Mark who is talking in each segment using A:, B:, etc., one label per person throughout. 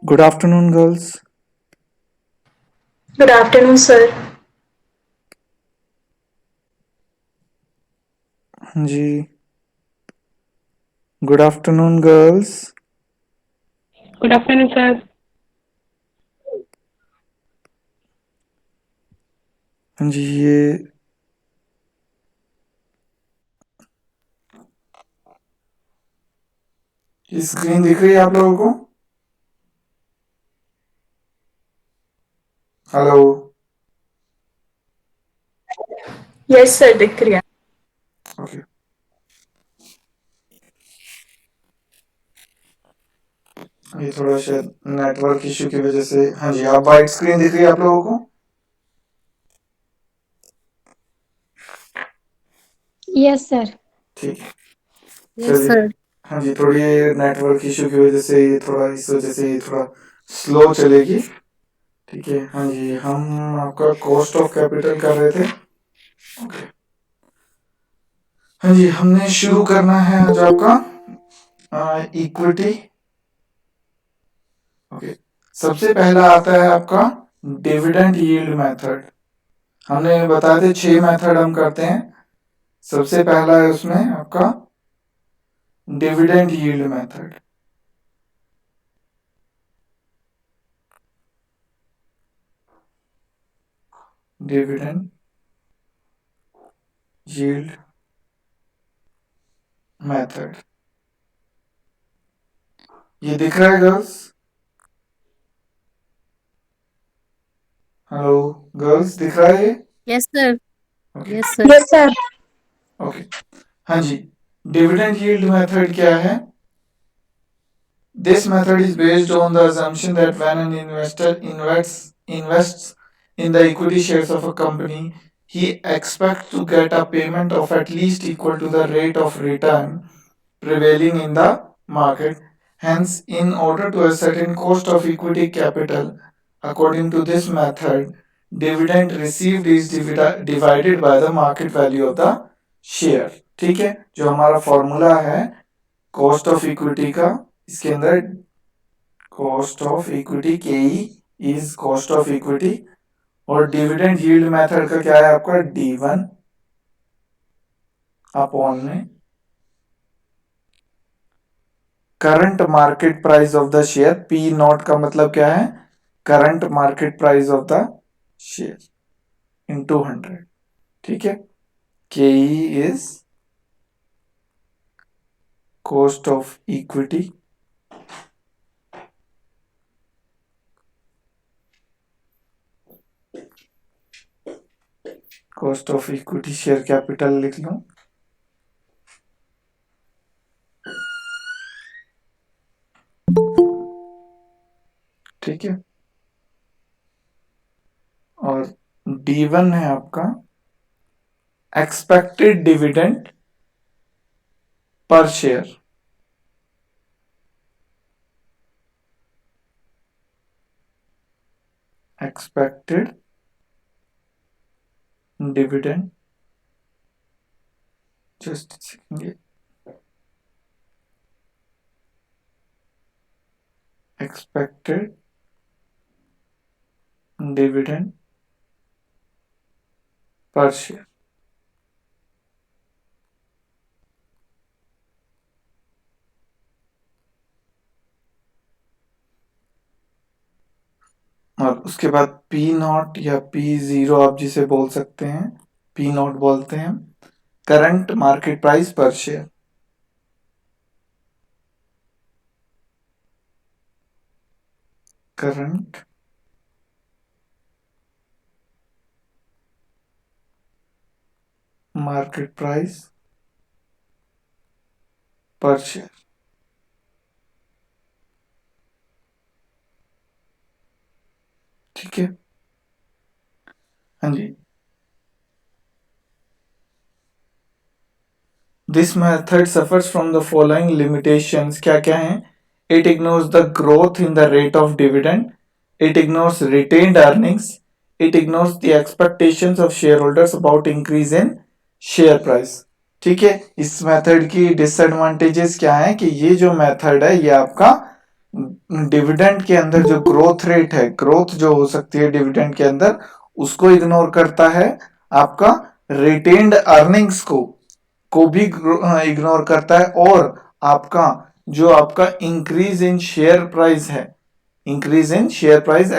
A: Good afternoon, girls.
B: Good afternoon, sir.
A: जी, good afternoon girls.
C: Good afternoon, sir.
A: जी, ये screen दिख रही है आप लोगों को? हेलो.
B: Yes, sir, दिख रही है.
A: ओके. ये थोड़ा शायद नेटवर्क इशू की वजह से. हाँ जी, आप वाइट स्क्रीन दिख रही है आप लोगों को?
D: Yes sir.
A: ठीक है.
D: यस
A: चलिए.
D: सर.
A: हाँ जी, थोड़ी नेटवर्क इशू की वजह से ये थोड़ा इस वजह से ये थोड़ा स्लो चलेगी. ठीक है. हाँ जी, हम आपका कॉस्ट ऑफ कैपिटल कर रहे थे. ओके. हाँ जी, हमने शुरू करना है आज आपका इक्विटी. ओके. सबसे पहला आता है आपका डिविडेंड यील्ड मेथड. हमने बताया थे 6 मेथड हम करते हैं. सबसे पहला है उसमें आपका dividend yield method. Dividend yield method. ये दिख रहा है गर्ल्स? हेलो गर्ल्स, दिख रहा है ये?
D: Yes sir.
A: Okay.
D: Yes sir.
B: Yes, sir.
A: Okay. हाँ जी, डिविडेंड यील्ड मेथड क्या है? This method is based on the assumption that when an investor invests in the equity shares of a company, he expects to get a payment of at least equal to the rate of return prevailing in the market. Hence, in order to ascertain cost of equity capital, according to this method, dividend received is divided by the market value of the share. ठीक है, जो हमारा formula है cost of equity का, इसके अंदर cost of equity के is cost of equity और डिविडेंड यील्ड मेथड का क्या है आपका D1 अपॉन में current market price of the share. P not का मतलब क्या है? Current market price of the share into 100. ठीक है. के is cost of equity cost of equity share capital लिख लो. ठीक है. और D1 है आपका expected dividend per share. Expected dividend just second. Expected dividend per share. और उसके बाद पी नॉट या P0 आप जिसे बोल सकते हैं, पी नॉट बोलते हैं करंट मार्केट प्राइस पर शेयर. करंट मार्केट प्राइस पर शेयर. ठीक है. हाँ जी. This method suffers from the following limitations. क्या क्या है? It ignores the growth in the rate of dividend. It ignores retained earnings. It ignores the expectations of share holders about increase in share price. ठीक है. इस method की disadvantages क्या है कि ये जो मेथड है ये आपका डिविडेंड के अंदर जो ग्रोथ रेट है, ग्रोथ जो हो सकती है डिविडेंड के अंदर, उसको इग्नोर करता है, आपका रिटेन्ड अर्निंग्स को भी इग्नोर करता है, और आपका जो आपका इंक्रीज इन शेयर प्राइस है, increase in share price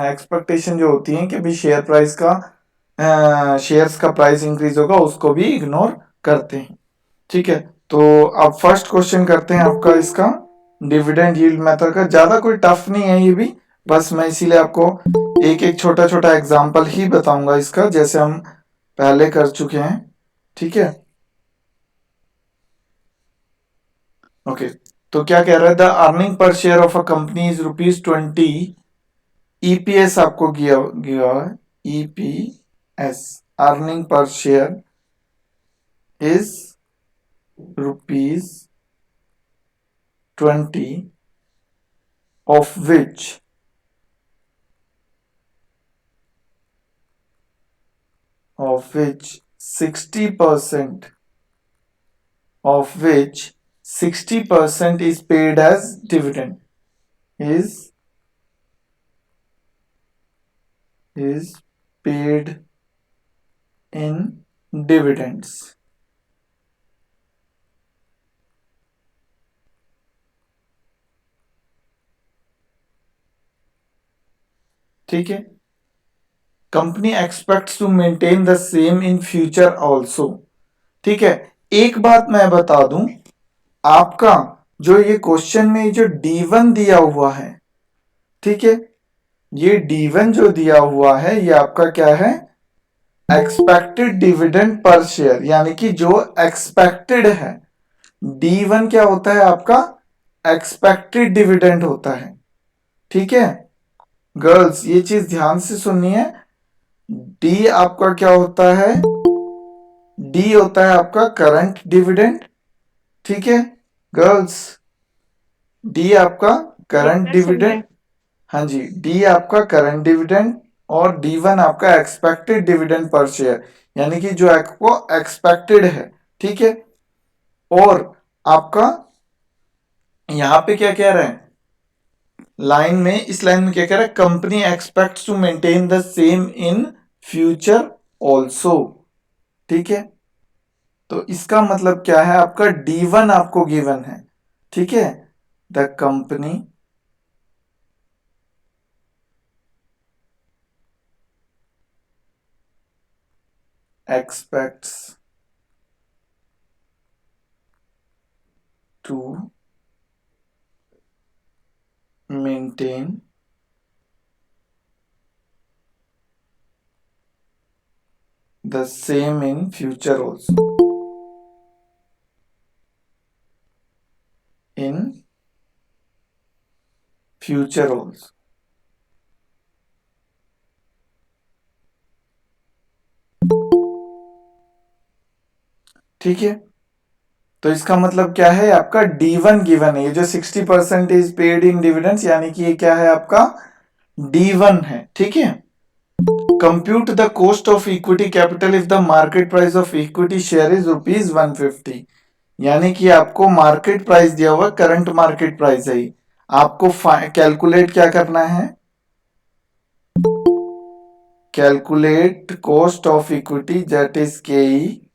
A: expectation जो होती है कि भाई शेयर प्राइस का शेयर्स का प्राइस इंक्रीज होगा, उसको भी इग्नोर करते हैं। ठीक है, तो अब फर्स्ट क्वेश्चन करते हैं आपका इसका डिविडेंड यील्ड मेथड का। ज्यादा कोई टफ नहीं है ये भी, बस मैं इसीलिए आपको एक एक छोटा छोटा एग्जांपल ही बताऊंगा इसका, जैसे हम पहले कर चुके हैं। ठीक है, ओके। तो क्या कह रहा है, the earning per share of a company is ₹20। EPS आपको गया EPS, earning per share is ₹20, of which 60% is paid as dividend, is paid in dividends. ठीक है, company expects to maintain the same in future also. ठीक है, एक बात मैं बता दूं, आपका जो ये क्वेश्चन में जो D1 दिया हुआ है, ठीक है, ये D1 जो दिया हुआ है, ये आपका क्या है, एक्सपेक्टेड डिविडेंड पर शेयर, यानी कि जो एक्सपेक्टेड है। D1 क्या होता है आपका, एक्सपेक्टेड डिविडेंड होता है। ठीक है गर्ल्स, ये चीज ध्यान से सुननी है। डी आपका क्या होता है, डी होता है आपका करंट डिविडेंड। ठीक है गर्ल्स, डी आपका करंट डिविडेंड, हाँ जी, डी आपका करंट डिविडेंड, और D1 आपका एक्सपेक्टेड डिविडेंड पर शेयर, यानी कि जो आपको एक्सपेक्टेड है। ठीक है, और आपका यहां पे क्या कह रहा है, लाइन में, इस लाइन में क्या कह रहा है, company expects to maintain the same in future also. ठीक है, तो इसका मतलब क्या है, आपका D1 आपको गिवन है। ठीक है, the company expects to maintain the same in future also, in future also। ठीक है, तो इसका मतलब क्या है, आपका D1 गिवन है, ये जो 60% इज पेड इन डिविडेंड्स, यानी कि ये क्या है आपका D1 है। ठीक है, compute the cost of equity capital if the market price of equity share is ₹150, यानी कि आपको मार्केट प्राइस दिया हुआ, करंट मार्केट प्राइस है, आपको कैलकुलेट क्या करना है, calculate cost of equity that is KE,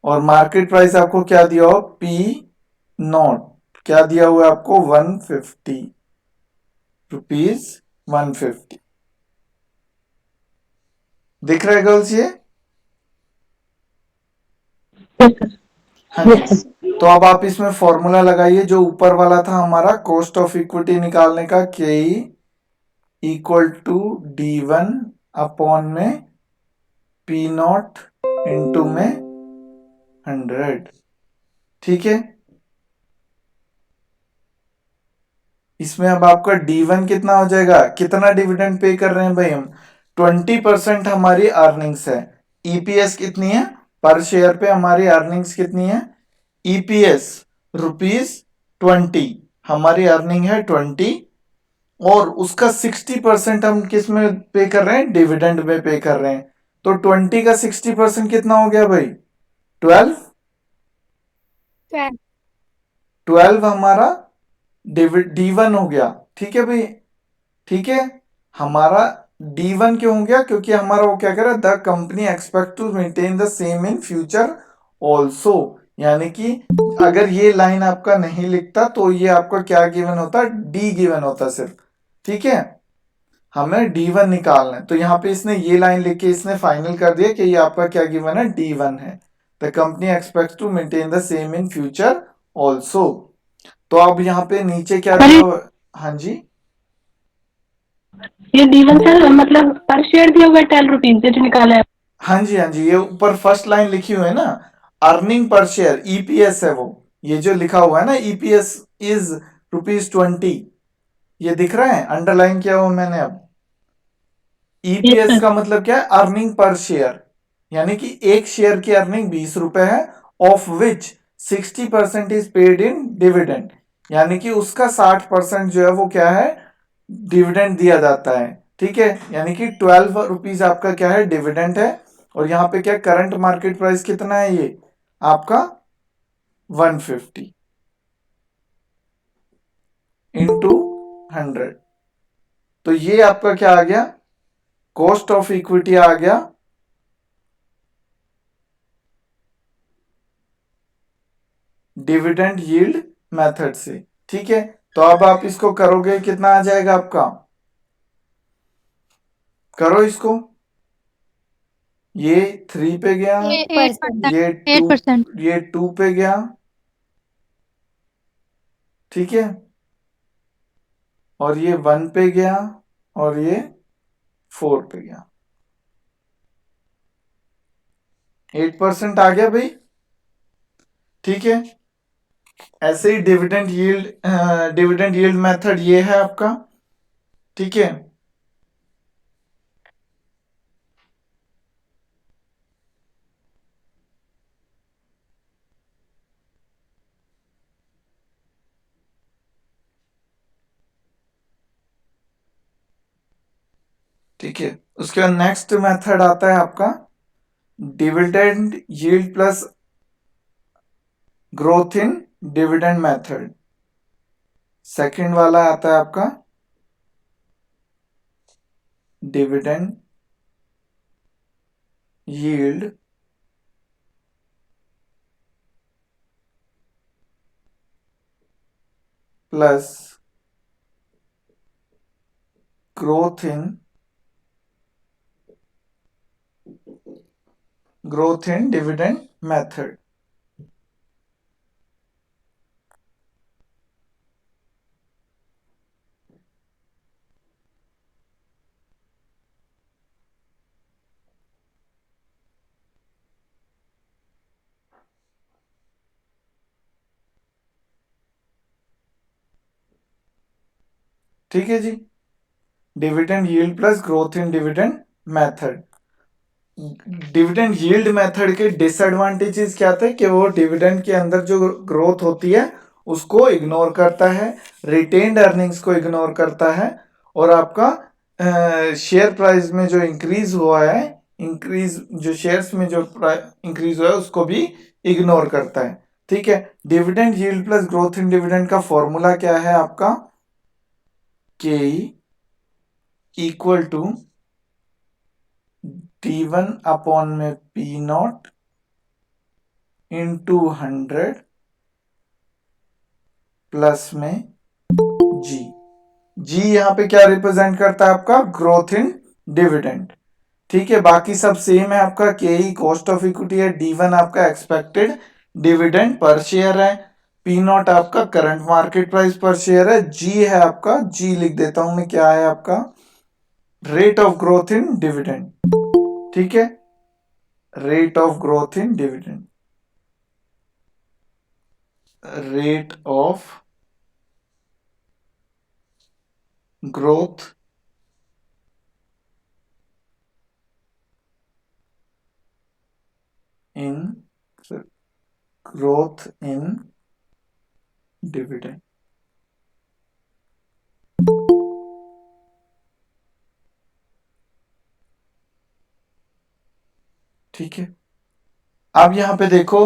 A: और मार्केट प्राइस आपको क्या दिया हो, P0, क्या दिया हुआ है आपको, ₹150। दिख रहा है गर्ल्स ये, हाँ जी। तो अब आप इसमें फॉर्मूला लगाइए, जो ऊपर वाला था हमारा कॉस्ट ऑफ इक्विटी निकालने का, KE equal to D1 upon में P0 इंटू में 100। ठीक है, इसमें अब आपका D1 कितना हो जाएगा, कितना डिविडेंड पे कर रहे हैं भाई हम, 20% हमारी अर्निंग्स है। EPS कितनी है, पर शेयर पे हमारी अर्निंग्स कितनी है, EPS ₹20, हमारी अर्निंग है 20, और उसका 60% हम किस में पे कर रहे हैं, डिविडेंड में पे कर रहे हैं। तो 20 का 60% कितना हो गया भाई, 12 हमारा D1 हो गया, ठीक है भाई, ठीक है। हमारा D1 क्यों हो गया? क्योंकि हमारा वो क्या कह रहा है, the company expect to maintain the same in future also, यानी कि अगर ये लाइन आपका नहीं लिखता तो ये आपका क्या गिवन होता? डी गिवन होता सिर्फ, ठीक है। हमें D1 निकालना है, तो यहाँ पे इसने ये लाइन लिख के इसने फाइनल कर दिया कि ये आपका क्या गिवन है? D1 है। The company expect to maintain the same in future also. तो अब यहाँ पे नीचे क्या
C: अरे!
A: दिया हुआ? हाँ जी,
C: ये D1 सर मतलब पर शेयर दिया हुआ है 10 रुपीज जो निकाला है।
A: हाँ जी, हाँ जी, ये ऊपर फर्स्ट लाइन लिखी हुई है ना, अर्निंग पर शेयर, ईपीएस है वो। ये जो लिखा हुआ है ना, ईपीएस इज ₹20, ये दिख रहा है, अंडरलाइन किया हुआ मैंने अब।
C: Yes
A: EPS
C: sir.
A: का मतलब क्या है? अर्निंग पर शेयर, यानी कि एक शेयर की अर्निंग 20 रुपए है, of which 60% is paid in dividend, यानी कि उसका 60% जो है वो क्या है? डिविडेंड दिया जाता है, ठीक है। यानी कि 12 रुपीज आपका क्या है? डिविडेंड है। और यहाँ पे क्या करंट मार्केट प्राइस कितना है? ये आपका 150 इंटू 100, तो ये आपका क्या आ गया? कॉस्ट ऑफ इक्विटी आ गया डिविडेंड यील्ड मेथड से, ठीक है। तो अब आप इसको करोगे, कितना आ जाएगा आपका? करो इसको, ये 3 पे गया,
D: 8%.
A: ये 2,
D: 8%.
A: ये 2 पे गया, ठीक है, और ये 1 पे गया, और ये 4 पे गया। 8% आ गया भाई, ठीक है। ऐसे ही डिविडेंड यील्ड मेथड ये है आपका, ठीक है। ठीक है, उसके बाद नेक्स्ट मेथड आता है आपका dividend yield plus growth in dividend method. Second वाला आता है आपका dividend yield plus growth in dividend method. ठीक है जी, dividend yield plus growth in dividend method. Dividend yield method के डिसएडवांटेजेस क्या थे? कि वो डिविडेंड के अंदर जो ग्रोथ होती है उसको इग्नोर करता है, रिटेन्ड अर्निंग्स को इग्नोर करता है, और आपका शेयर प्राइस में जो इंक्रीज हुआ है, इंक्रीज जो शेयर्स में जो इंक्रीज हुआ है उसको भी इग्नोर करता है, ठीक है। Dividend yield plus growth in dividend का फॉर्मूला क्या है आपका? के इक्वल टू D1 अपॉन में P0 इंटू 100 प्लस में जी यहाँ पे क्या रिप्रेजेंट करता है आपका? ग्रोथ इन डिविडेंड, ठीक है। बाकी सब सेम है आपका, के ई कॉस्ट ऑफ इक्विटी है, D1 आपका एक्सपेक्टेड डिविडेंड पर शेयर है, P0 आपका करंट मार्केट प्राइस पर शेयर है, जी है आपका, जी लिख देता हूं मैं, क्या है आपका? Rate of growth in dividend, ठीक है, rate of growth in dividend, rate of growth in growth in dividend, ठीक है। अब यहां पे देखो,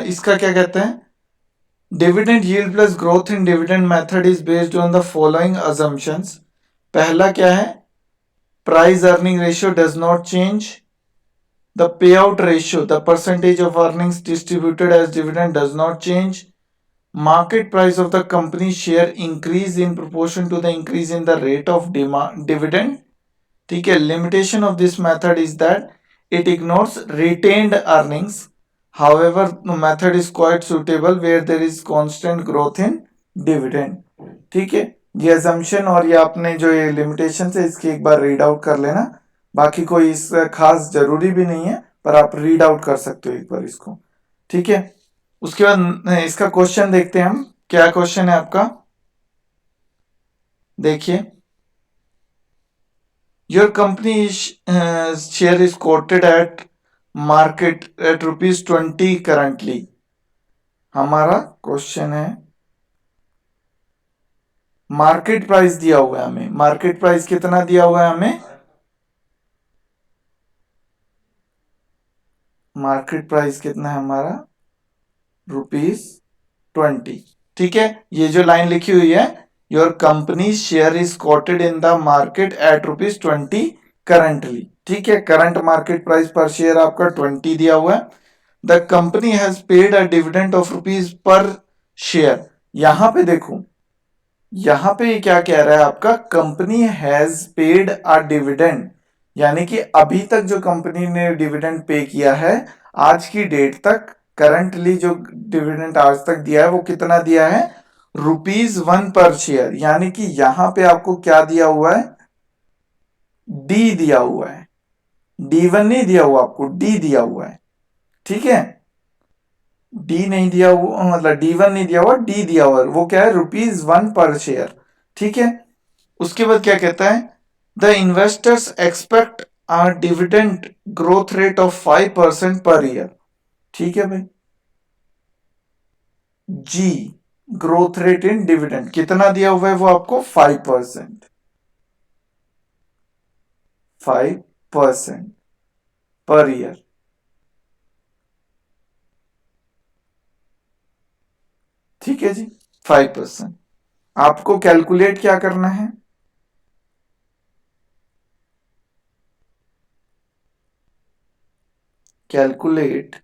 A: इसका क्या कहते हैं? Dividend yield plus growth in dividend method is based on the following assumptions. पहला क्या है? Price earning ratio does not change. The payout ratio, the percentage of earnings distributed as dividend does not change. Market price of the company share increase in proportion to the increase in the rate of dividend. ठीक है. Limitation of this method is that it ignores retained earnings. However, the method is quite suitable where there is constant growth in dividend. ठीक है. ये assumption और ये आपने जो ये limitations है इसकी एक बार रीड आउट कर लेना. बाकी कोई इस खास जरूरी भी नहीं है, पर आप रीड आउट कर सकते हो एक बार इसको. ठीक है. उसके बाद इसका क्वेश्चन देखते हैं हम. क्या क्वेश्चन है आपका? देखिए, your company share is quoted at market at ₹20 currently. हमारा क्वेश्चन है, मार्केट प्राइस दिया हुआ है हमें. मार्केट प्राइस कितना दिया हुआ है हमें? मार्केट प्राइस कितना है हमारा? ₹20. ठीक है. ये जो लाइन लिखी हुई है, your company share is quoted in the market at ₹20 currently. ठीक है. करंट मार्केट प्राइस पर शेयर आपका 20 दिया हुआ है. The company has paid a dividend of ₹, पर शेयर. यहां पे देखो, यहां पे क्या कह रहा है आपका? Company has paid a dividend, यानी कि अभी तक जो कंपनी ने डिविडेंड पे किया है आज की डेट तक, करंटली जो डिविडेंड आज तक दिया है वो कितना दिया है? ₹1 पर शेयर. यानी कि यहां पे आपको क्या दिया हुआ है? डी दिया हुआ है. D1 नहीं दिया हुआ आपको, डी दिया हुआ है. ठीक है. डी नहीं दिया हुआ, मतलब D1 नहीं दिया हुआ, डी दिया हुआ. वो क्या है? ₹1 पर शेयर. ठीक है. उसके बाद क्या कहता है? The investors expect a dividend growth rate of 5% per year. ठीक है भाई. जी, ग्रोथ रेट इन डिविडेंड कितना दिया हुआ है वो आपको? 5%. 5% पर ईयर. ठीक है जी. 5%. आपको कैलकुलेट क्या करना है? Calculate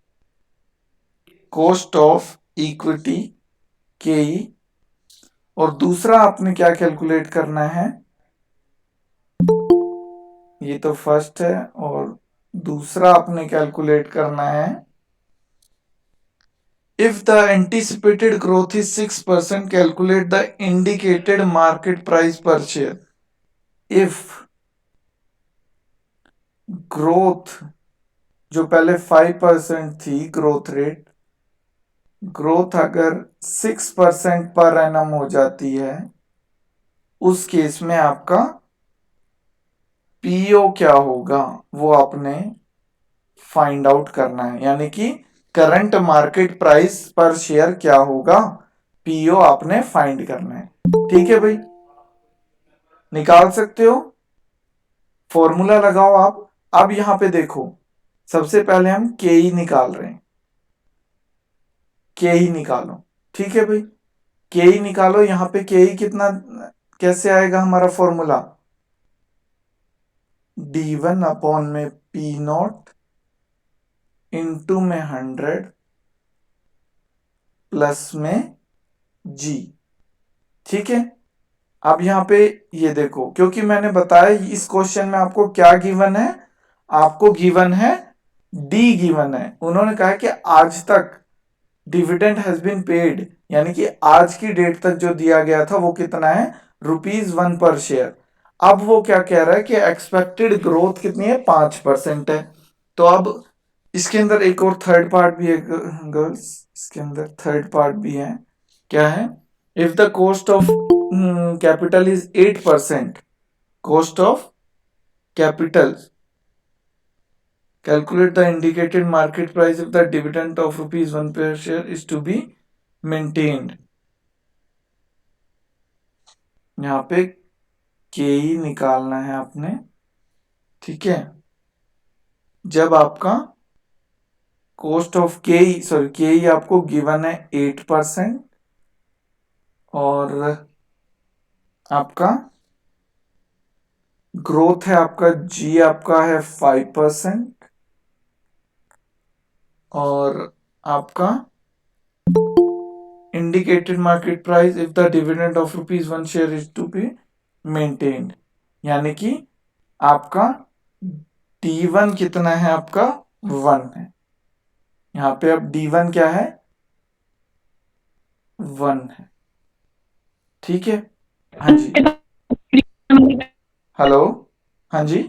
A: cost of equity KE, और दूसरा आपने क्या कैलकुलेट करना है? ये तो फर्स्ट है, और दूसरा आपने कैलकुलेट करना है, if the anticipated growth is 6%, calculate the indicated market price per share. if growth जो पहले 5% थी ग्रोथ रेट, ग्रोथ अगर 6% पर एनम हो जाती है, उस केस में आपका पीओ क्या होगा वो आपने फाइंड आउट करना है. यानी कि करंट मार्केट प्राइस पर शेयर क्या होगा, पीओ आपने फाइंड करना है. ठीक है भाई. निकाल सकते हो, फॉर्मूला लगाओ आप. अब यहां पे देखो, सबसे पहले हम केई निकाल रहे हैं. केई निकालो. ठीक है भाई. केई निकालो. यहां पे केई कितना, कैसे आएगा हमारा फॉर्मूला? D1 अपॉन में P0 इंटू में 100 प्लस में G. ठीक है. अब यहां पे ये देखो, क्योंकि मैंने बताया इस क्वेश्चन में आपको क्या गिवन है? आपको गिवन है डी गिवन है. उन्होंने कहा कि आज तक डिविडेंड हैज बीन पेड, यानी कि आज की डेट तक जो दिया गया था वो कितना है? ₹1 पर शेयर. अब वो क्या कह रहा है कि एक्सपेक्टेड ग्रोथ कितनी है? 5% है. तो अब इसके अंदर एक और थर्ड पार्ट भी है गर्ल्स, इसके अंदर थर्ड पार्ट भी है. क्या है? If the cost of capital is 8%, cost of capital, calculate the indicated market price if the dividend of ₹1 per share is to be maintained. यहां पे KE निकालना है आपने. ठीक है. जब आपका कॉस्ट ऑफ KE आपको गिवन है 8%, और आपका ग्रोथ है आपका जी आपका है 5%, और आपका indicated market price if the dividend of ₹1 share is to be maintained, यानी कि आपका D1 कितना है, आपका 1 है। यहाँ पे अब D1 क्या है, 1 है। ठीक है, हाँ जी, हेलो, हाँ जी,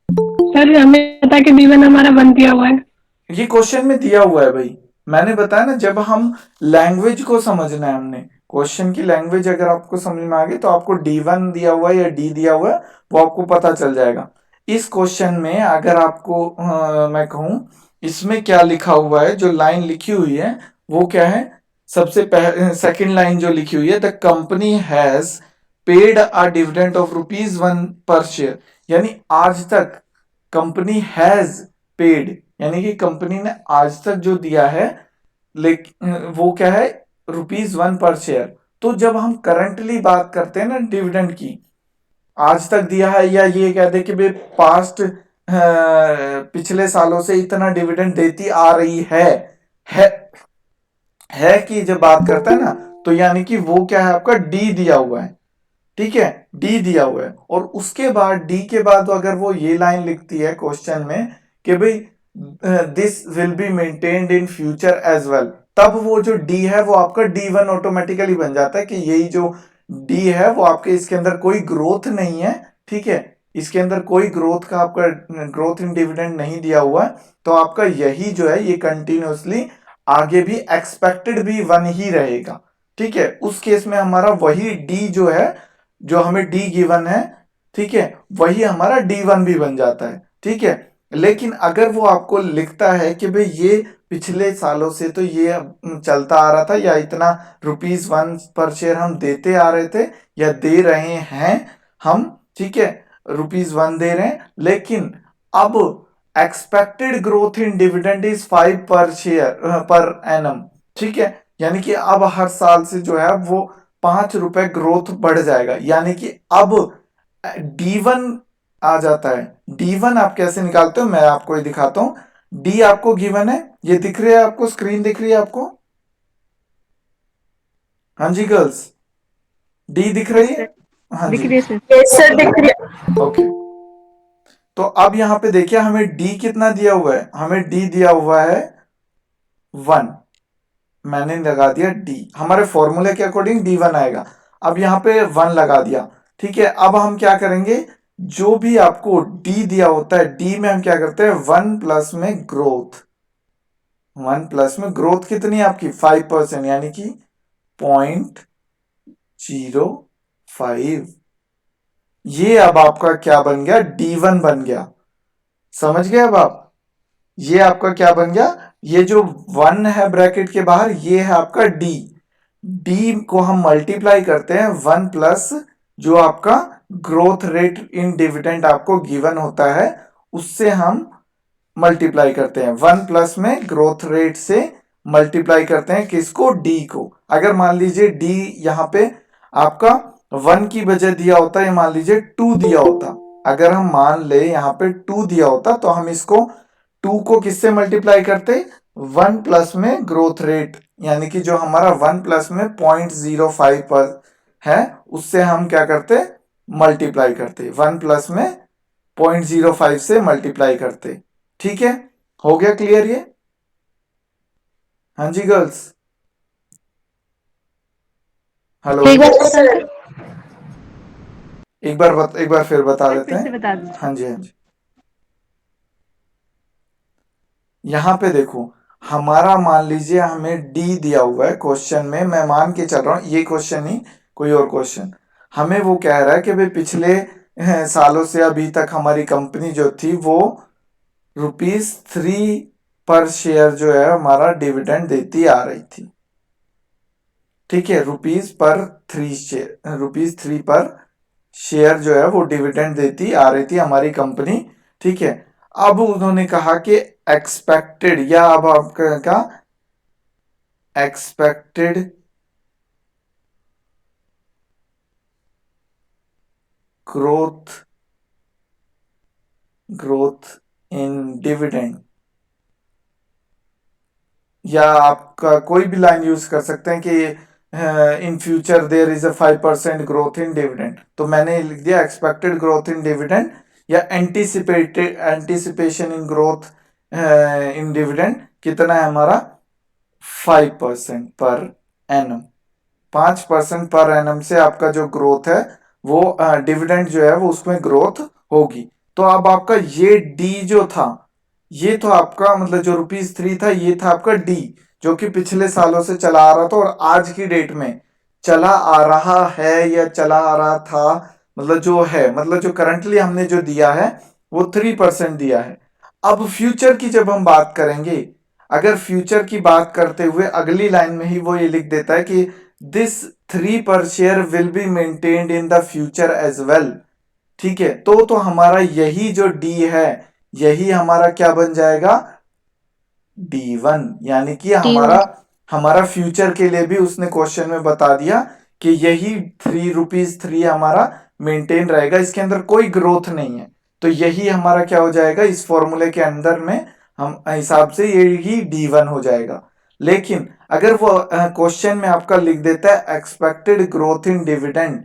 C: सर हमें पता कि D1 हमारा 1 दिया हुआ है।
A: ये क्वेश्चन में दिया हुआ है भाई, मैंने बताया ना, जब हम लैंग्वेज को समझना है, हमने क्वेश्चन की लैंग्वेज अगर आपको समझ में आ गई तो आपको D1 दिया हुआ है या D दिया हुआ है वो आपको पता चल जाएगा। इस क्वेश्चन में अगर आपको मैं कहूं इसमें क्या लिखा हुआ है, जो लाइन लिखी हुई है वो क्या है, सबसे सेकंड लाइन जो लिखी हुई है, the company has paid a dividend of ₹1 per share, यानी आज तक कंपनी हैज पेड, यानी कि कंपनी ने आज तक जो दिया है, लेकिन वो क्या है, ₹1 पर शेयर। तो जब हम करंटली बात करते हैं ना डिविडेंड की, आज तक दिया है, या ये कह दे कि भाई पास्ट पिछले सालों से इतना डिविडेंड देती आ रही है है कि जब बात करता है ना, तो यानी कि वो क्या है, आपका डी दिया हुआ है। ठीक है, डी दिया हुआ है, और उसके बाद डी के बाद अगर वो ये लाइन लिखती है क्वेश्चन में कि भाई this will be maintained in future as well, तब वो जो डी है वो आपका D1 ऑटोमेटिकली बन जाता है कि यही जो डी है वो आपके, इसके अंदर कोई ग्रोथ नहीं है। ठीक है, इसके अंदर कोई ग्रोथ का आपका ग्रोथ इन डिविडेंड नहीं दिया हुआ है, तो आपका यही जो है ये कंटिन्यूअसली आगे भी एक्सपेक्टेड भी 1 ही रहेगा। ठीक है, उस केस में हमारा वही डी जो है, जो हमें डी गिवन है, ठीक है, वही हमारा D1 भी बन जाता है। ठीक है, लेकिन अगर वो आपको लिखता है कि भाई ये पिछले सालों से तो ये चलता आ रहा था, या इतना ₹1 पर शेयर हम देते आ रहे थे या दे रहे हैं हम, ठीक है, ₹1 दे रहे हैं, लेकिन अब expected growth in dividend is 5 पर शेयर पर एनम। ठीक है, यानी कि अब हर साल से जो है वो ₹5 ग्रोथ बढ़ जाएगा, यानी कि अब D1 आ जाता है। D1 आप कैसे निकालते हो, मैं आपको ये दिखाता हूं। डी आपको गिवन है, ये दिख रही है आपको, स्क्रीन दिख रही है आपको, हाँ जी गर्ल्स, डी दिख रही है, हाँ
C: दिख
A: जी,
C: रही है सर।
B: यस सर, दिख रही है।
A: ओके। तो अब यहां पे देखिए हमें डी कितना दिया हुआ है, हमें डी दिया हुआ है 1, मैंने लगा दिया डी, हमारे फॉर्मूले के अकॉर्डिंग D1 आएगा। अब यहाँ पे 1 लगा दिया। ठीक है, अब हम क्या करेंगे, जो भी आपको डी दिया होता है, डी में हम क्या करते हैं, 1 प्लस में ग्रोथ, 1 प्लस में ग्रोथ कितनी है आपकी 5%, यानी कि 0.05, ये अब आपका क्या बन गया, D1 बन गया। समझ गए अब आप, ये आपका क्या बन गया, ये जो 1 है ब्रैकेट के बाहर, ये है आपका डी, डी को हम मल्टीप्लाई करते हैं 1 प्लस जो आपका ग्रोथ रेट इन डिविडेंड आपको गिवन होता है, उससे हम मल्टीप्लाई करते हैं, 1 प्लस में ग्रोथ रेट से मल्टीप्लाई करते हैं किसको, डी को। अगर मान लीजिए डी यहाँ पे आपका 1 की बजाय दिया होता है, मान लीजिए 2 दिया होता, अगर हम मान ले यहाँ पे 2 दिया होता, तो हम इसको 2 को किससे मल्टीप्लाई करते, 1 प्लस में ग्रोथ रेट, यानी कि जो हमारा 1 प्लस में 0.05 पर है, उससे हम क्या करते, मल्टीप्लाई करते, 1 प्लस में 0.05 से मल्टीप्लाई करते। ठीक है, हो गया क्लियर ये, हाँ जी गर्ल्स, हेलो,
B: यस सर।
A: एक बार फिर बता देते
C: फिर से
A: हैं,
C: बता दीजिए।
A: हाँ जी, हाँ जी। यहाँ पे देखो, हमारा मान लीजिए हमें डी दिया हुआ है क्वेश्चन में, मैं मान के चल रहा हूँ ये क्वेश्चन ही, कोई और क्वेश्चन, हमें वो कह रहा है कि भाई पिछले सालों से अभी तक हमारी कंपनी जो थी वो ₹3 पर शेयर जो है हमारा डिविडेंड देती आ रही थी। ठीक है, ₹3 पर शेयर जो है वो डिविडेंड देती आ रही थी हमारी कंपनी। ठीक है, अब उन्होंने कहा कि एक्सपेक्टेड, या अब आपका एक्सपेक्टेड ग्रोथ इन डिविडेंड, या आपका कोई भी लाइन यूज कर सकते हैं कि in future there is a 5% growth in dividend, तो मैंने लिख दिया एक्सपेक्टेड ग्रोथ इन डिविडेंड या anticipation in growth in dividend कितना है हमारा 5% पर एनम, 5% पर एनम से आपका जो ग्रोथ है वो डिविडेंड जो है वो उसमें ग्रोथ होगी। तो अब आपका ये डी जो था, ये तो आपका मतलब जो ₹3 था ये था आपका डी, जो कि पिछले सालों से चला आ रहा था और आज की डेट में चला आ रहा है या चला आ रहा था, मतलब जो है, मतलब जो करंटली हमने जो दिया है वो 3% दिया है। अब फ्यूचर की जब हम बात करेंगे, अगर फ्यूचर की बात करते हुए अगली लाइन में ही वो ये लिख देता है कि this 3 per share will be maintained in the future as well. ठीक है, तो हमारा यही जो डी है यही हमारा क्या बन जाएगा D1, यानी कि हमारा फ्यूचर के लिए भी उसने क्वेश्चन में बता दिया कि यही ₹3 हमारा मेंटेन रहेगा, इसके अंदर कोई ग्रोथ नहीं है, तो यही हमारा क्या हो जाएगा इस फॉर्मूले के अंदर में हम हिसाब से यही D1 हो जाएगा। लेकिन अगर वो क्वेश्चन में आपका लिख देता है एक्सपेक्टेड ग्रोथ इन डिविडेंड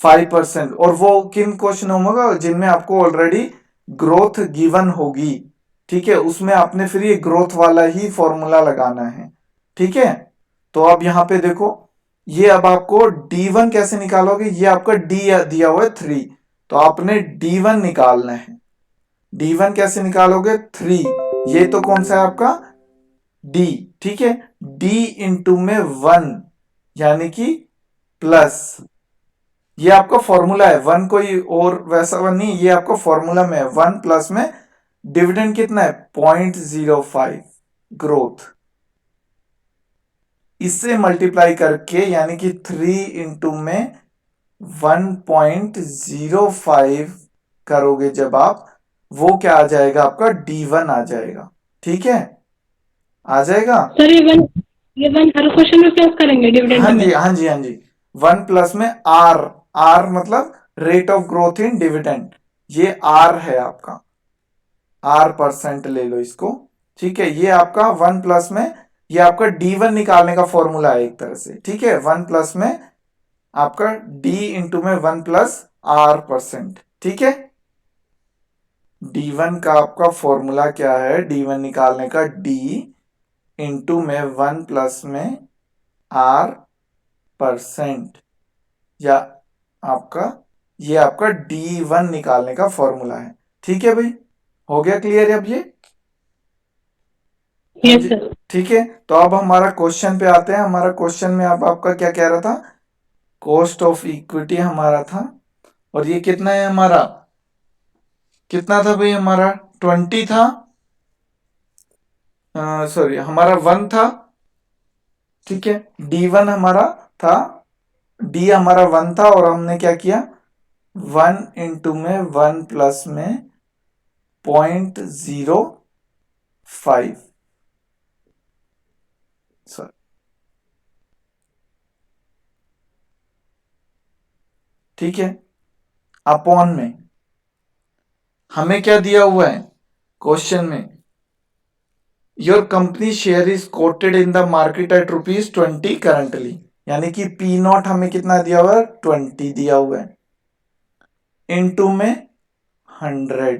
A: 5%, और वो किन क्वेश्चन होगा जिनमें आपको ऑलरेडी ग्रोथ गिवन होगी, ठीक है, उसमें आपने फिर ये ग्रोथ वाला ही फॉर्मूला लगाना है। ठीक है, तो अब यहां पे देखो, ये अब आपको D1 कैसे निकालोगे, ये आपका D दिया हुआ है 3, तो आपने D1 निकालना है। D1 कैसे निकालोगे 3, ये तो कौन सा है आपका D, ठीक है, D इंटू में 1 यानी कि प्लस, ये आपका फॉर्मूला है, 1 कोई और वैसा 1 नहीं, ये आपका फॉर्मूला में है 1 प्लस में डिविडेंड कितना है 0.05 ग्रोथ, इससे मल्टीप्लाई करके यानी कि 3 इंटू में 1.05 करोगे जब आप, वो क्या आ जाएगा आपका D1 आ जाएगा। ठीक है, आ जाएगा
C: सर ये वन हर क्वेश्चन में प्लस करेंगे डिविडेंड
A: हाँ
C: में?
A: जी हाँ जी हाँ जी, 1 प्लस में आर मतलब rate of growth in dividend, ये आर है आपका, R% ले लो इसको। ठीक है, ये आपका 1 प्लस में, ये आपका D1 निकालने का फॉर्मूला है एक तरह से। ठीक है, 1 प्लस में आपका D इंटू में 1 प्लस R%। ठीक है, D1 का आपका फॉर्मूला क्या है, D1 निकालने का D इंटू में 1 प्लस में R%, या आपका ये आपका D1 निकालने का फॉर्मूला है। ठीक है भाई, हो गया क्लियर अब ये?
C: Yes sir.
A: ठीक है, तो अब हमारा क्वेश्चन पे आते हैं। हमारा क्वेश्चन में अब आपका क्या कह रहा था, कॉस्ट ऑफ इक्विटी हमारा था, और ये कितना है हमारा, कितना था भाई हमारा 20 था, सॉरी हमारा 1 था। ठीक है, D1 हमारा था, D हमारा 1 था, और हमने क्या किया 1 इंटू में 1 प्लस में 0.05, सॉरी ठीक है, अपॉन में हमें क्या दिया हुआ है क्वेश्चन में, your company share is quoted in the market at ₹20 currently, यानी कि P0 हमें कितना दिया हुआ है 20 दिया हुआ है, इनटू में 100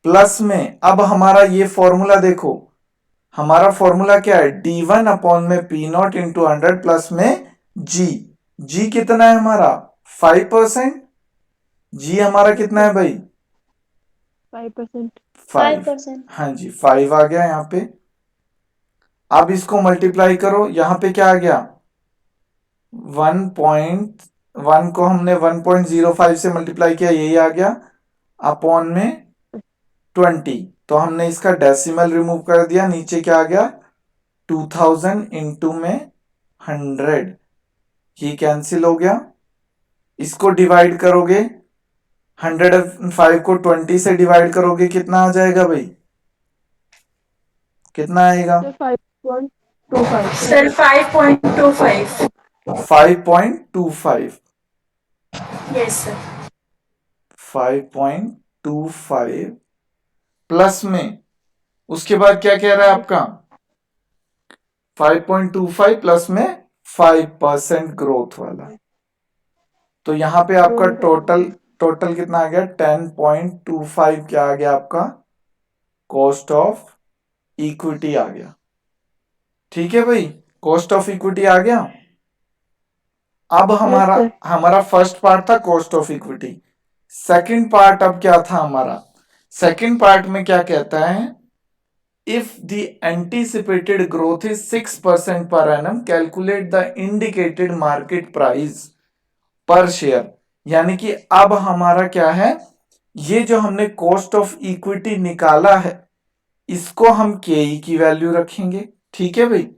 A: प्लस में, अब हमारा ये फॉर्मूला देखो, हमारा फॉर्मूला क्या है D1 अपॉन में P0 इंटू 100 प्लस में G कितना है हमारा 5%, G हमारा कितना है भाई 5%, हाँ जी 5 आ गया यहाँ पे। अब इसको मल्टीप्लाई करो, यहाँ पे क्या आ गया 1.1 को हमने 1.05 से मल्टीप्लाई किया, यही आ गया, अपॉन में 20, तो हमने इसका डेसिमल रिमूव कर दिया, नीचे क्या आ गया 2000 इंटू में 100, ये कैंसिल हो गया, इसको डिवाइड करोगे 105 को 20 से डिवाइड करोगे कितना आ जाएगा भाई, कितना आएगा
B: सर 5.25
A: 5.25।
B: Yes sir.
A: 5.25 प्लस में उसके बाद क्या कह रहा है आपका 5.25 प्लस में 5% ग्रोथ वाला। तो यहाँ पे आपका टोटल कितना आ गया 10.25 क्या आ गया आपका कॉस्ट ऑफ इक्विटी आ गया। ठीक है भाई, कॉस्ट ऑफ इक्विटी आ गया। अब हमारा फर्स्ट पार्ट था cost of equity. Second part अब क्या था हमारा, सेकंड पार्ट में क्या कहता है, if the anticipated growth is 6% per annum calculate the indicated market price पर शेयर। यानी कि अब हमारा क्या है, ये जो हमने कॉस्ट ऑफ इक्विटी निकाला है इसको हम केई की वैल्यू रखेंगे। ठीक है भाई,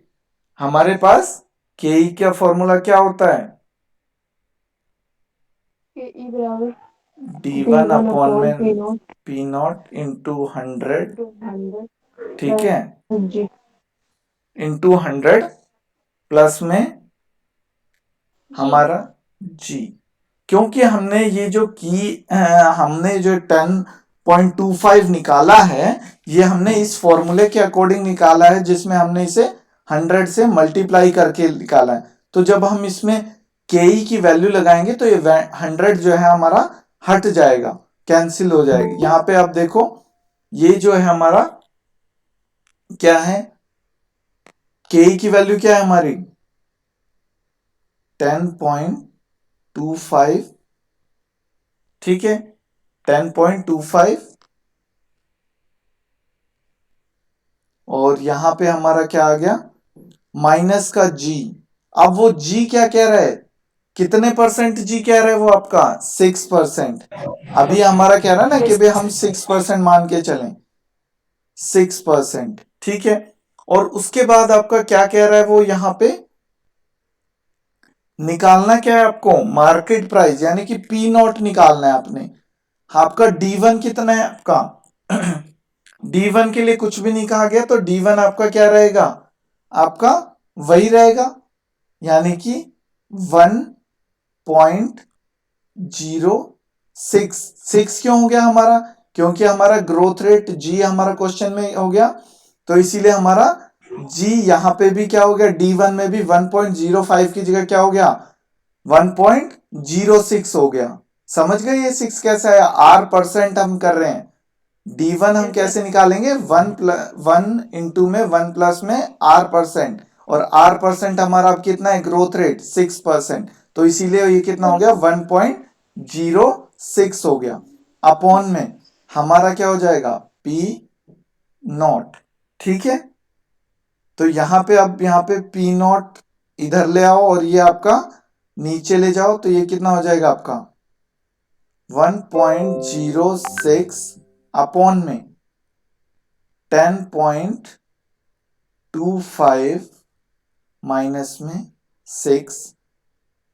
A: हमारे पास केई का फॉर्मूला क्या होता है, D1 अपॉन में पी नॉट इंटू 100, ठीक है, इंटू 100 प्लस में हमारा जी। क्योंकि हमने ये जो हमने जो 10.25 निकाला है ये हमने इस फॉर्मूले के अकॉर्डिंग निकाला है जिसमें हमने इसे 100 से मल्टीप्लाई करके निकाला है। तो जब हम इसमें केई की वैल्यू लगाएंगे तो ये 100 जो है हमारा हट जाएगा, कैंसिल हो जाएगी। यहाँ पे आप देखो ये जो है हमारा क्या है, केई की वैल्यू क्या है हमारी 10.25, ठीक है, 10.25 और यहां पे हमारा क्या आ गया माइनस का जी। अब वो जी क्या कह रहा है, कितने परसेंट जी कह रहा है वो आपका 6%। अभी हमारा कह रहा है ना कि भाई हम 6% मान के चलें, 6%, ठीक है। और उसके बाद आपका क्या कह रहा है वो, यहां पे निकालना क्या है आपको मार्केट प्राइस, यानी कि पी नॉट निकालना है आपने। आपका D1 कितना है आपका D1 के लिए कुछ भी नहीं कहा गया, तो D1 आपका क्या रहेगा, आपका वही रहेगा, यानी कि 1.06 क्यों हो गया हमारा, क्योंकि हमारा ग्रोथ रेट जी हमारा क्वेश्चन में हो गया, तो इसीलिए हमारा जी यहां पे भी क्या हो गया, D1 में भी 1.05 की जगह क्या हो गया 1.06 हो गया। समझ गए ये 6 कैसा है, R% हम कर रहे हैं। D1 हम कैसे निकालेंगे, 1 इंटू में 1 प्लस में R%, और R% हमारा अब कितना है ग्रोथ रेट 6%, तो इसीलिए ये कितना हो गया 1.06 हो गया। अपॉन में हमारा क्या हो जाएगा P नॉट, ठीक है। तो यहां पे अब यहाँ पे P नॉट इधर ले आओ और ये आपका नीचे ले जाओ, तो ये कितना हो जाएगा आपका 1.06 अपॉन में 10.25 माइनस में 6,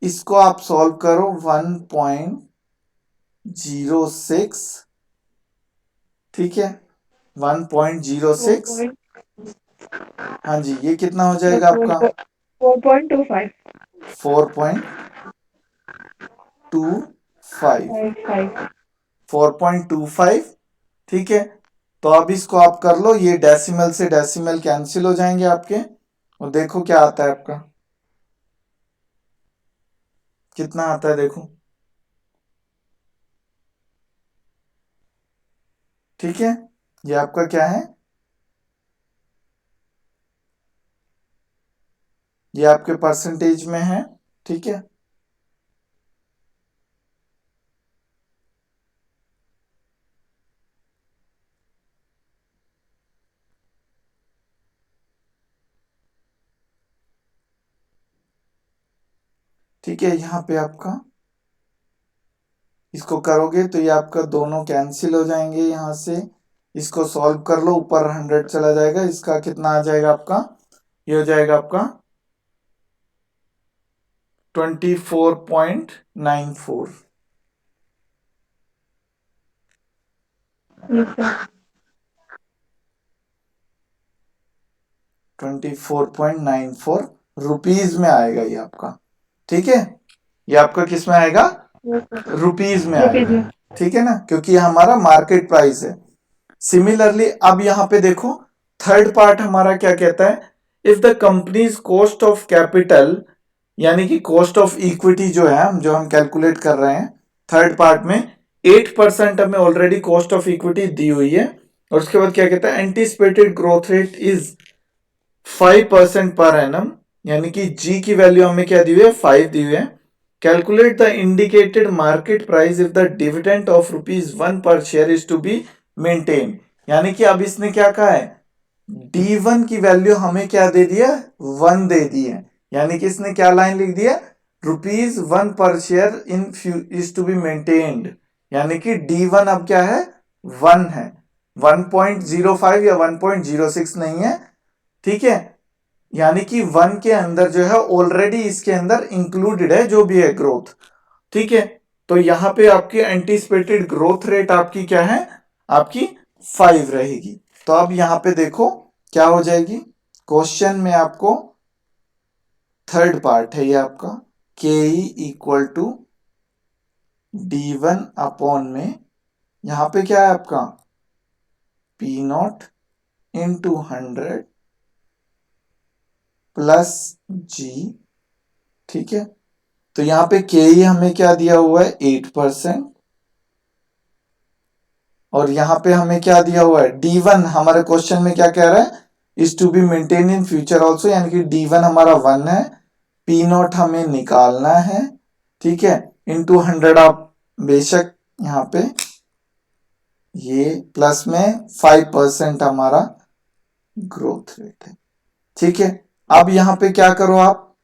A: इसको आप सॉल्व करो 1.06, ठीक है 1.06, हाँ जी, ये कितना हो जाएगा आपका
B: 4.25
A: 4.25, ठीक है। तो अब इसको आप कर लो, ये डेसिमल से डेसिमल कैंसिल हो जाएंगे आपके, और देखो क्या आता है आपका, कितना आता है देखो, ठीक है। ये आपका क्या है, ये आपके परसेंटेज में है, ठीक है। ठीक है, यहाँ पे आपका इसको करोगे तो ये आपका दोनों कैंसिल हो जाएंगे, यहां से इसको सॉल्व कर लो, ऊपर 100 चला जाएगा, इसका कितना आ जाएगा आपका, ये हो जाएगा आपका 24.94, 24.94 रुपीज में आएगा ये आपका, ठीक है। ये आपका किस में आएगा, रुपीज में आएगा, ठीक है ना, क्योंकि ये हमारा मार्केट प्राइस है। सिमिलरली अब यहां पे देखो थर्ड पार्ट हमारा क्या कहता है, if the companies cost of capital यानी कि कॉस्ट ऑफ इक्विटी जो है जो हम कैलकुलेट कर रहे हैं थर्ड पार्ट में 8% हमें ऑलरेडी कॉस्ट ऑफ इक्विटी दी हुई है, और उसके बाद क्या कहता है anticipated growth rate is 5% per annum, यानी कि जी की वैल्यू हमें क्या दी हुई है 5 दी हुई है। Calculate the indicated market price if the dividend of ₹1 per share is to be maintain, यानी कि अब इसने क्या कहा है D1 की वैल्यू हमें क्या दे दिया 1 दे दी है, यानी कि इसने क्या लाइन लिख दिया ₹1 per share in is to be maintained, यानी कि D1 अब क्या है 1 है, 1.05 या 1.06 नहीं है, ठीक है, यानी कि 1 के अंदर जो है ऑलरेडी इसके अंदर इंक्लूडेड है जो भी है ग्रोथ, ठीक है। तो यहां पे आपकी एंटीसिपेटेड ग्रोथ रेट आपकी क्या है आपकी 5 रहेगी। तो अब यहां पे देखो क्या हो जाएगी, क्वेश्चन में आपको थर्ड पार्ट है ये आपका के इक्वल टू D1 अपॉन में यहां पे क्या है आपका P0 इंटू 100 प्लस जी, ठीक है। तो यहां पे के हमें क्या दिया हुआ है 8%, और यहां पे हमें क्या दिया हुआ है D1 हमारे क्वेश्चन में क्या कह रहा है is to be maintain in future also, यानी कि D1 हमारा 1 है, P0 हमें निकालना है, ठीक है, इंटू 100 आप बेशक यहां पे ये प्लस में 5% हमारा ग्रोथ रेट है, ठीक है। अब यहां पे क्या करो आप,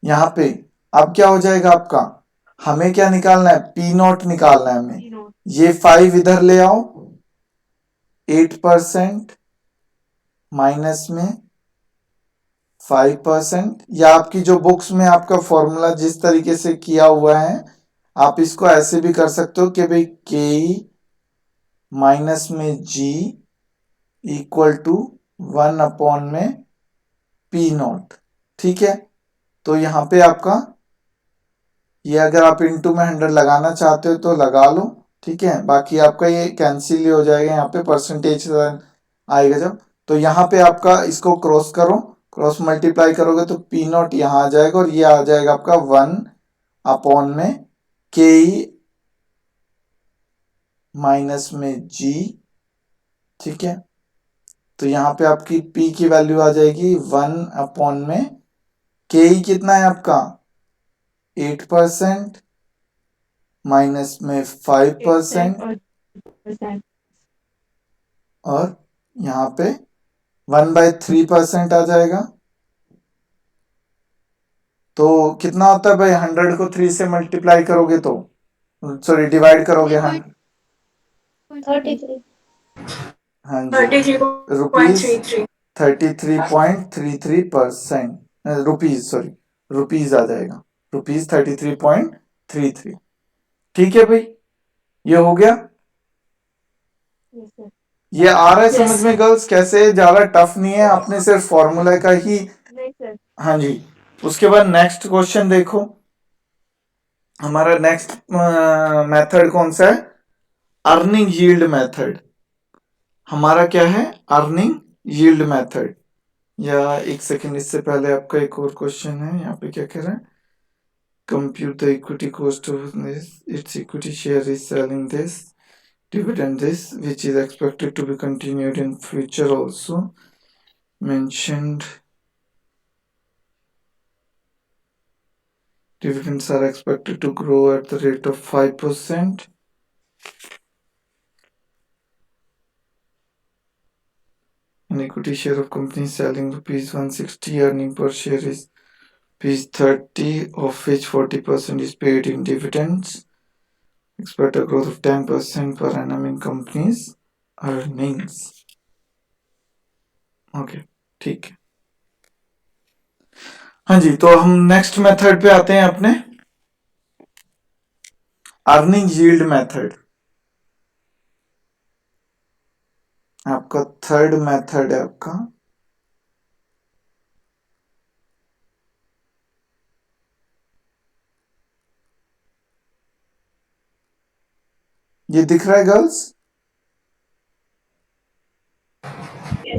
A: यहां पे अब क्या हो जाएगा आपका, हमें क्या निकालना है P0 निकालना है हमें, ये 5 इधर ले आओ, 8% माइनस में 5%, या आपकी जो बुक्स में आपका फॉर्मूला जिस तरीके से किया हुआ है आप इसको ऐसे भी कर सकते हो कि भाई के माइनस में जी इक्वल टू 1 अपॉन में P0, ठीक है। तो यहां पे आपका ये अगर आप इंटू में 100 लगाना चाहते हो तो लगा लो, ठीक है, बाकी आपका ये कैंसिल ही हो जाएगा, यहाँ पे परसेंटेज आएगा जब, तो यहाँ पे आपका इसको क्रॉस करो, क्रॉस मल्टीप्लाई करोगे तो P0 यहाँ आ जाएगा और ये आ जाएगा आपका 1 अपॉन में के माइनस में जी, ठीक है। तो यहाँ पे आपकी P की वैल्यू आ जाएगी 1 अपॉन में के कितना है आपका 8% माइनस में 5%, और यहाँ पे 1/3% आ जाएगा। तो कितना होता है भाई 100 को 3 से मल्टीप्लाई करोगे तो सॉरी डिवाइड करोगे 100,
B: 33.
A: हाँ जी रुपीज 33.33%, रुपीज सॉरी रुपीज आ जाएगा, रुपीज 33.33, ठीक है भाई, ये हो गया,
B: Yes, sir.
A: ये आ रहा है समझ में गर्ल्स, कैसे ज्यादा टफ नहीं है, आपने सिर्फ फॉर्मूला का ही,
B: नहीं सर.
A: हाँ जी। उसके बाद नेक्स्ट क्वेश्चन देखो, हमारा नेक्स्ट मेथड कौन सा है, अर्निंग यील्ड मेथड, हमारा क्या है अर्निंग यील्ड मेथड, या एक सेकंड इससे पहले आपका एक और क्वेश्चन है, यहाँ पे क्या कह रहा है, compute the equity cost of this it's equity share is selling this dividend this which is expected to be continued in future also mentioned dividends are expected to grow at the rate of 5%, an equity share of company selling ₹160, earning per share is ₹30, of which 40% is paid in dividends, expect a growth of 10% per annum in company's earnings, okay ठीक है। हाँ जी, तो हम next method पे आते हैं अपने earning yield method, आपका थर्ड मेथड है आपका ये दिख रहा है गर्ल्स?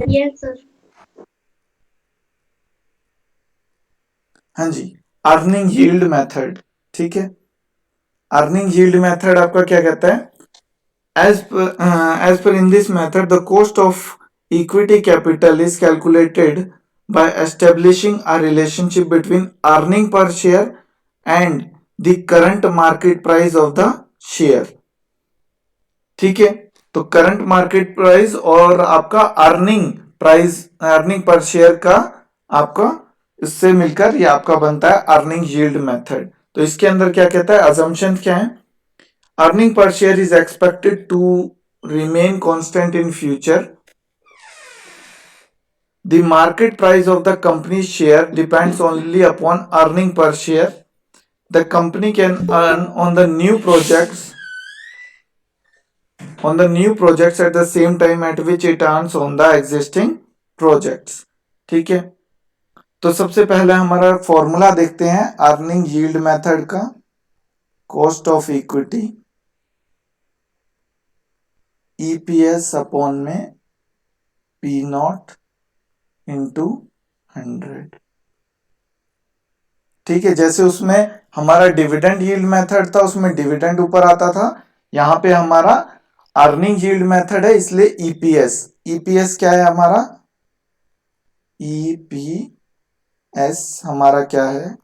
B: Yes, sir.
A: हाँ जी, अर्निंग यील्ड मेथड, ठीक है। अर्निंग यील्ड मेथड आपका क्या कहता है? As per in this method, the cost of equity capital is calculated by establishing a relationship between earning per share and the current market price of the share. ठीक है, तो current market price और आपका earning price, earning per share का आपका इससे मिलकर ये आपका बनता है अर्निंग यील्ड मेथड। तो इसके अंदर क्या कहता है, अजम्पशन क्या है? Earning per share is expected to remain constant in future. The market price of the company's share depends only upon earning per share. The company can earn on the new projects at the same time at which it earns on the existing projects. ठीक है, तो सबसे पहले हमारा formula देखते हैं earning yield method का। Cost of equity EPS upon में पी नॉट इंटू 100। ठीक है, जैसे उसमें हमारा डिविडेंड यील्ड मेथड था, उसमें डिविडेंड ऊपर आता था, यहां पे हमारा अर्निंग यील्ड मेथड है, इसलिए ईपीएस। ईपीएस क्या है हमारा? ईपीएस हमारा क्या है?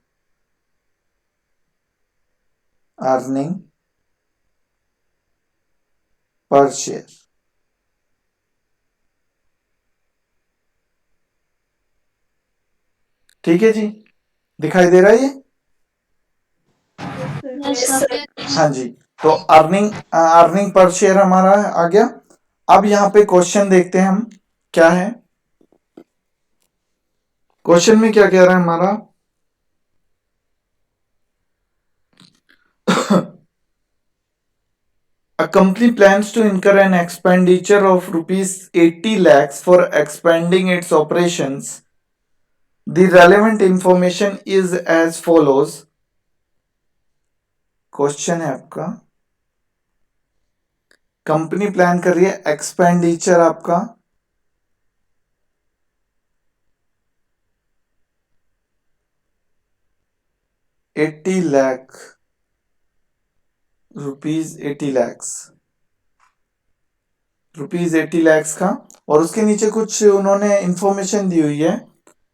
A: Earning per share. ठीक है जी, दिखाई दे रहा है ये?
B: Yes, sir.
A: हाँ जी, तो अर्निंग पर शेयर हमारा आ गया। अब यहाँ पे क्वेश्चन देखते हैं हम क्या है। क्वेश्चन में क्या कह रहा है हमारा? A company plans to incur an expenditure of rupees 80 lakhs for expanding its operations. The relevant information is as follows. Question है आपका, कंपनी प्लान कर रही है एक्सपेंडिचर आपका 80 लाख रुपीज 80 लैक्स रुपीज 80 लैक्स का, और उसके नीचे कुछ उन्होंने इंफॉर्मेशन दी हुई है,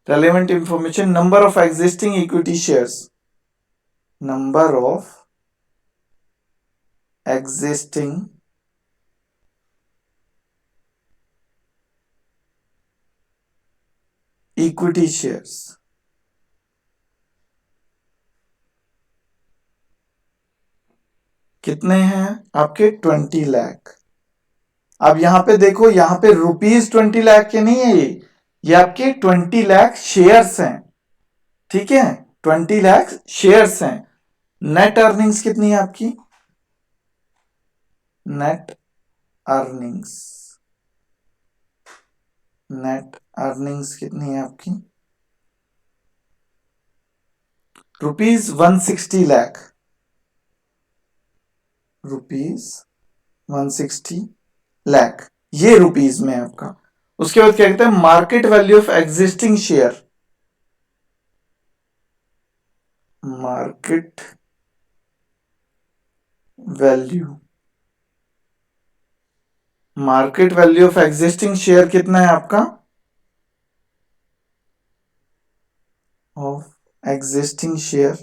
A: relevant information. Number of existing equity shares, number of existing equity shares, कितने हैं आपके? 20 लाख। अब यहां पे देखो, यहां पे रुपीज 20 लाख के नहीं है, ये आपके 20 लाख शेयर्स हैं। ठीक है, 20 लाख शेयर्स हैं। नेट अर्निंग्स कितनी है आपकी? नेट अर्निंग्स, नेट अर्निंग्स कितनी है आपकी? रुपीज 160 लाख, रुपीज 160 लाख, ये रुपीज में आपका। उसके बाद क्या कहते हैं? Market value of existing share, market value, market value of existing share कितना है आपका? Of existing share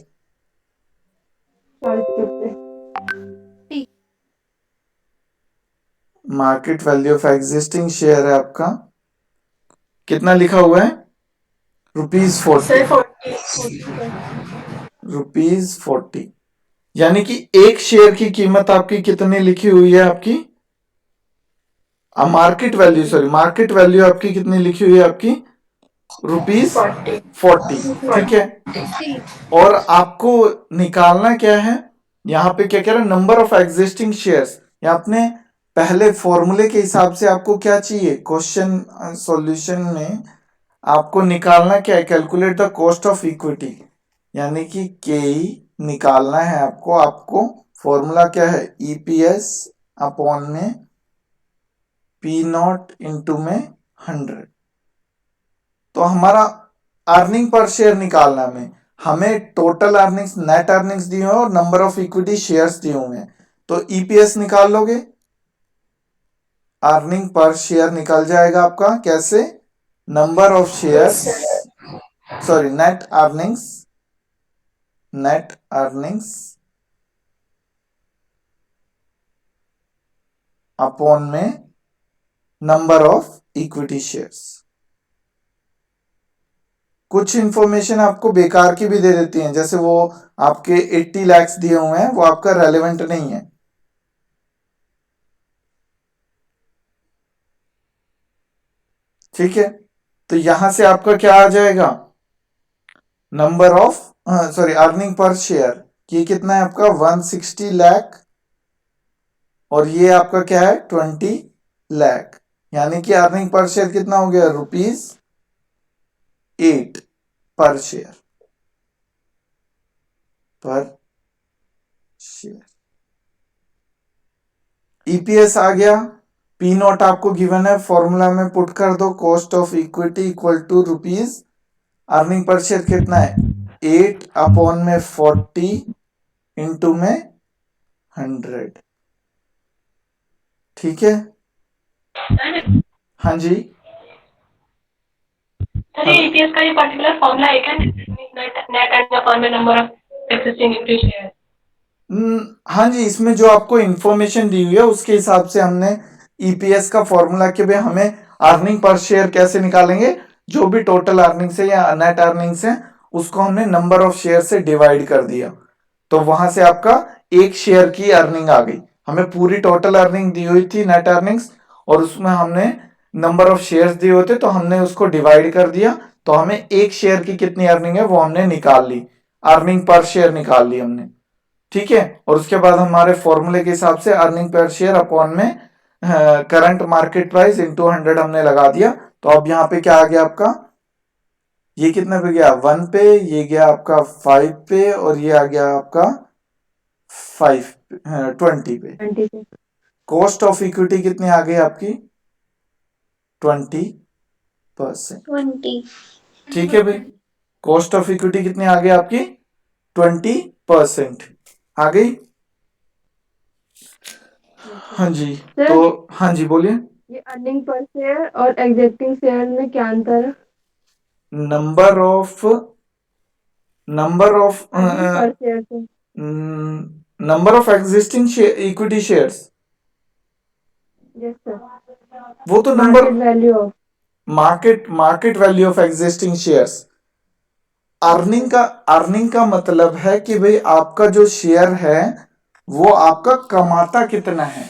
B: 40 rupees.
A: Market value of existing share है आपका, कितना लिखा हुआ है? Rupees 40, rupees 40। यानी कि एक शेयर की कीमत आपकी कितनी लिखी हुई है आपकी? Market value, sorry, market value आपकी कितनी लिखी हुई है आपकी? रुपीज 40। ठीक है, और आपको निकालना क्या है? यहां पे क्या कह रहा है? Number of existing shares. या आपने पहले फॉर्मूले के हिसाब से आपको क्या चाहिए? क्वेश्चन सॉल्यूशन में आपको निकालना क्या है? Calculate the cost of equity, यानी कि के निकालना है आपको। आपको फॉर्मूला क्या है? ईपीएस अपॉन में P0 इंटू में 100। तो हमारा अर्निंग पर शेयर निकालना हमें टोटल अर्निंग्स, नेट अर्निंग्स दिए हुए और नंबर ऑफ इक्विटी शेयर्स दिए हुए हैं। तो ईपीएस निकाल लोगे, अर्निंग पर शेयर निकल जाएगा आपका कैसे, number of shares, sorry net earnings upon में नंबर ऑफ इक्विटी शेयर्स। कुछ इंफॉर्मेशन आपको बेकार की भी दे देती हैं, जैसे वो आपके 80 लाख दिए हुए हैं, वो आपका रेलेवेंट नहीं है। ठीक है, तो यहां से आपका क्या आ जाएगा, number of sorry earning per share, ये कितना है आपका 160 लाख और ये आपका क्या है 20 लाख, यानी कि अर्निंग पर शेयर कितना हो गया ₹8 पर शेयर ईपीएस आ गया। P0 आपको गिवन है, फॉर्मूला में पुट कर दो, cost of equity equal to rupees, earning per share कितना है 8 अपॉन में 40 इंटू में 100। ठीक है, हाँ जी,
C: सर ये ईपीएस का ये पर्टिकुलर फॉर्मूला है क्या, नेट अर्निंग अपॉन में number of existing equity share?
A: हाँ जी, इसमें जो आपको इंफॉर्मेशन दी हुई है उसके हिसाब से हमने ईपीएस का फॉर्मूला के भाई हमें अर्निंग पर शेयर कैसे निकालेंगे, जो भी टोटल अर्निंग्स है या नेट अर्निंग्स है उसको हमने नंबर ऑफ शेयर से डिवाइड कर दिया, तो वहां से आपका एक शेयर की अर्निंग आ गई। हमें पूरी टोटल अर्निंग दी हुई थी नेट अर्निंग्स, और उसमें हमने नंबर ऑफ शेयर्स दिए होते तो हमने उसको डिवाइड कर दिया, तो हमें एक शेयर की कितनी अर्निंग है वो हमने निकाल ली, अर्निंग पर शेयर निकाल ली हमने। ठीक है, और उसके बाद हमारे फॉर्मूले के हिसाब से अर्निंग पर शेयर अपॉन में करंट मार्केट प्राइस इंटू 100 हमने लगा दिया। तो अब यहाँ पे क्या आ गया आपका, ये कितने पे गया 1 पे, ये गया आपका 5 पे, और ये आ गया आपका 20 पे। कॉस्ट ऑफ इक्विटी कितनी आ गई आपकी 20%।
B: 20.
A: ठीक है भाई, कॉस्ट ऑफ इक्विटी कितनी आ गई आपकी 20% आ गई। हाँ जी, तो हाँ जी बोलिए।
E: ये अर्निंग पर शेयर और एग्जिस्टिंग शेयर में क्या अंतर है?
A: नंबर ऑफ
E: पर शेयर से
A: number of existing equity shares,
E: yes sir,
A: वो तो number
E: value of
A: market value of existing shares. Earning का मतलब है कि भाई आपका जो शेयर है वो आपका कमाता कितना है,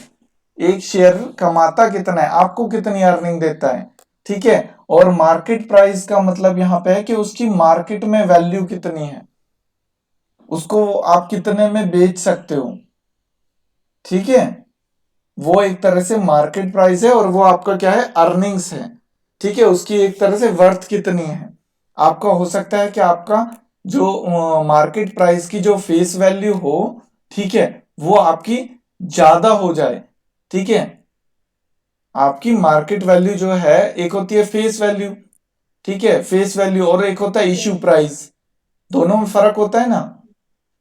A: एक शेयर कमाता कितना है, आपको कितनी अर्निंग देता है। ठीक है, और मार्केट प्राइस का मतलब यहां पे है कि उसकी मार्केट में वैल्यू कितनी है, उसको आप कितने में बेच सकते हो। ठीक है, वो एक तरह से मार्केट प्राइस है और वो आपका क्या है अर्निंग्स है। ठीक है, उसकी एक तरह से वर्थ कितनी है। आपका हो सकता है कि आपका जो मार्केट प्राइस की जो फेस वैल्यू हो, ठीक है, वो आपकी ज्यादा हो जाए। ठीक है, आपकी मार्केट वैल्यू जो है, एक होती है फेस वैल्यू, ठीक है, फेस वैल्यू, और एक होता है इश्यू प्राइस, दोनों में फर्क होता है ना।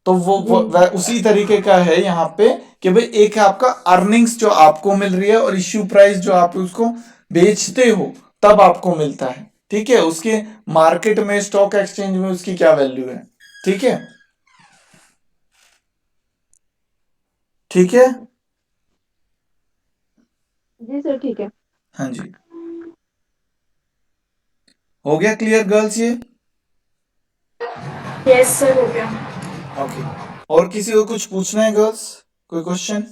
A: तो वो उसी तरीके का है यहाँ पे कि भाई एक है आपका अर्निंग्स जो आपको मिल रही है, और इश्यू प्राइस जो आप उसको बेचते हो तब आपको मिलता है। ठीक है, उसके मार्केट में स्टॉक एक्सचेंज में उसकी क्या वैल्यू है। ठीक है, ठीक है,
E: जी सर, ठीक है।
A: हाँ जी, हो गया क्लियर गर्ल्स ये।
E: यस सर, हो गया।
A: ओके, और किसी को कुछ पूछना है गर्ल्स, कोई क्वेश्चन।